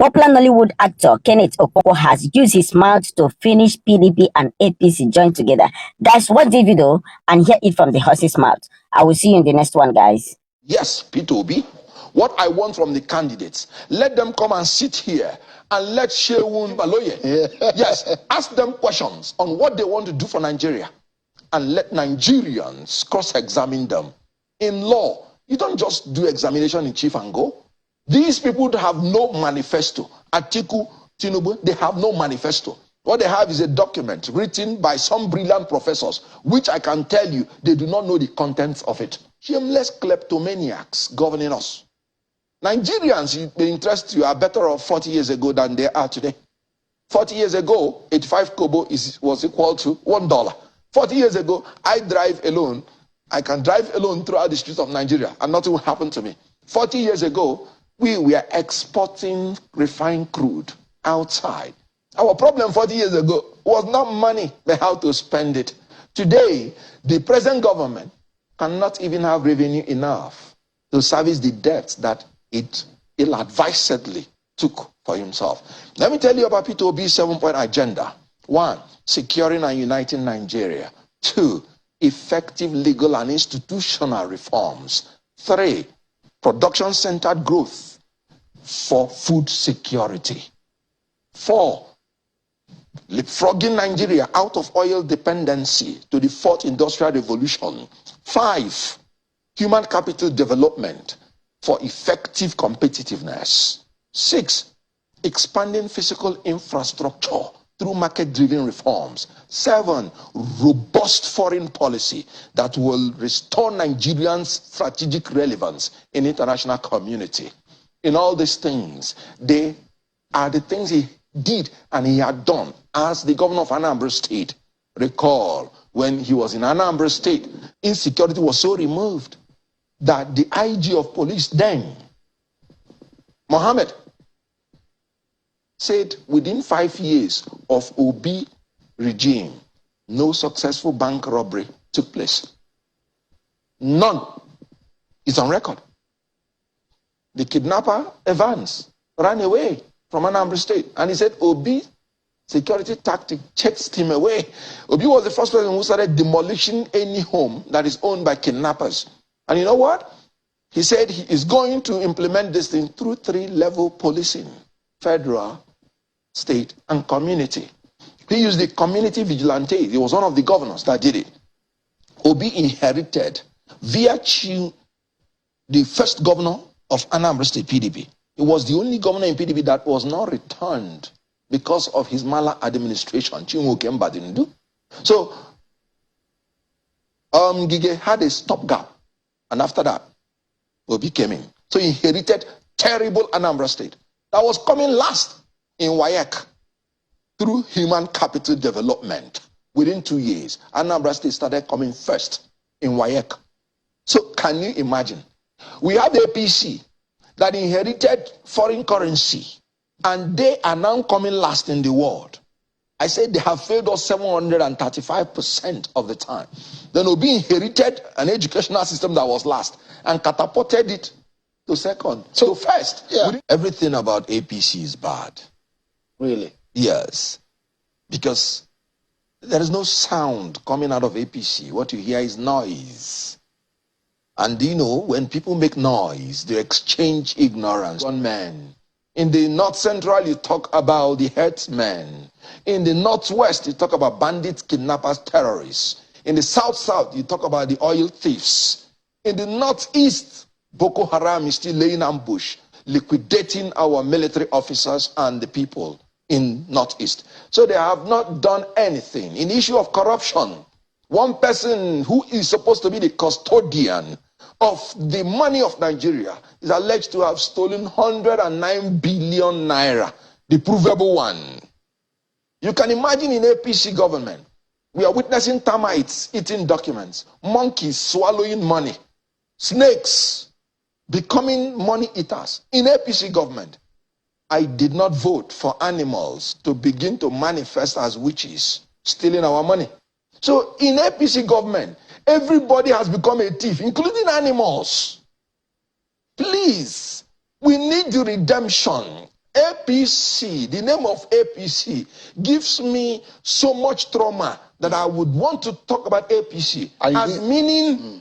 Popular Nollywood actor Kenneth Okonkwo has used his mouth to finish PDP and APC joined together. Guys, watch the video and hear it from the horse's mouth. I will see you in the next one, guys. Yes, P2B. What I want from the candidates, let them come and sit here and let Shewun Baloye, yes, ask them questions on what they want to do for Nigeria and let Nigerians cross-examine them. In law, you don't just do examination in chief and go. These people have no manifesto. Atiku, Tinubu, they have no manifesto. What they have is a document written by some brilliant professors, which I can tell you, they do not know the contents of it. Shameless kleptomaniacs governing us. Nigerians, the interest you are better off 40 years ago than they are today. 40 years ago, 85 kobo was equal to $1. 40 years ago, I drive alone. I can drive alone throughout the streets of Nigeria and nothing will happen to me. 40 years ago, we were exporting refined crude outside. Our problem 40 years ago was not money, but how to spend it. Today, the present government cannot even have revenue enough to service the debts that it ill-advisedly took for himself. Let me tell you about P2B's 7-point agenda. 1, securing and uniting Nigeria. 2, effective legal and institutional reforms. 3, production-centered growth for food security. 4, leapfrogging Nigeria out of oil dependency to the 4th industrial revolution. 5, human capital development for effective competitiveness. 6, expanding physical infrastructure through market-driven reforms. 7, robust foreign policy that will restore Nigerians' strategic relevance in international community. In all these things, they are the things he did and he had done as the governor of Anambra State. Recall, when he was in Anambra State, insecurity was so removed that the IG of police then, Mohammed, said within 5 years of Obi regime, no successful bank robbery took place. None. It's on record. The kidnapper, Evans, ran away from Anambra State. And he said Obi security tactic chased him away. Obi was the first person who started demolishing any home that is owned by kidnappers. And you know what? He said he is going to implement this thing through 3-level policing: federal, state, and community. He used the community vigilante. He was one of the governors that did it. Obi inherited via Chi, the first governor of Anambra State PDP. He was the only governor in PDP that was not returned because of his maladministration. Chinwoke Mbadindu. So, Gige had a stopgap. And after that, Obi came in. So he inherited terrible Anambra State. That was coming last in WAEC through human capital development. Within 2 years, Anambra State started coming first in WAEC. So can you imagine? We have the APC that inherited foreign currency, and they are now coming last in the world. I said they have failed us 735% of the time. Then Obi inherited an educational system that was last and catapulted it to second. So first, everything about APC is bad. Really? Yes. Because there is no sound coming out of APC. What you hear is noise. And you know, when people make noise, they exchange ignorance. One man. In the North Central, you talk about the herdsmen. In the Northwest, you talk about bandits, kidnappers, terrorists. In the South, you talk about the oil thieves. In the Northeast, Boko Haram is still laying ambush, liquidating our military officers and the people in Northeast. So they have not done anything. In the issue of corruption, one person who is supposed to be the custodian of the money of Nigeria is alleged to have stolen 109 billion naira, the provable one. You can imagine in APC government, we are witnessing termites eating documents, monkeys swallowing money, snakes becoming money eaters. In APC government, I did not vote for animals to begin to manifest as witches, stealing our money. So in APC government, everybody has become a thief, including animals. Please, we need the redemption. APC, the name of APC, gives me so much trauma that I would want to talk about APC as meaning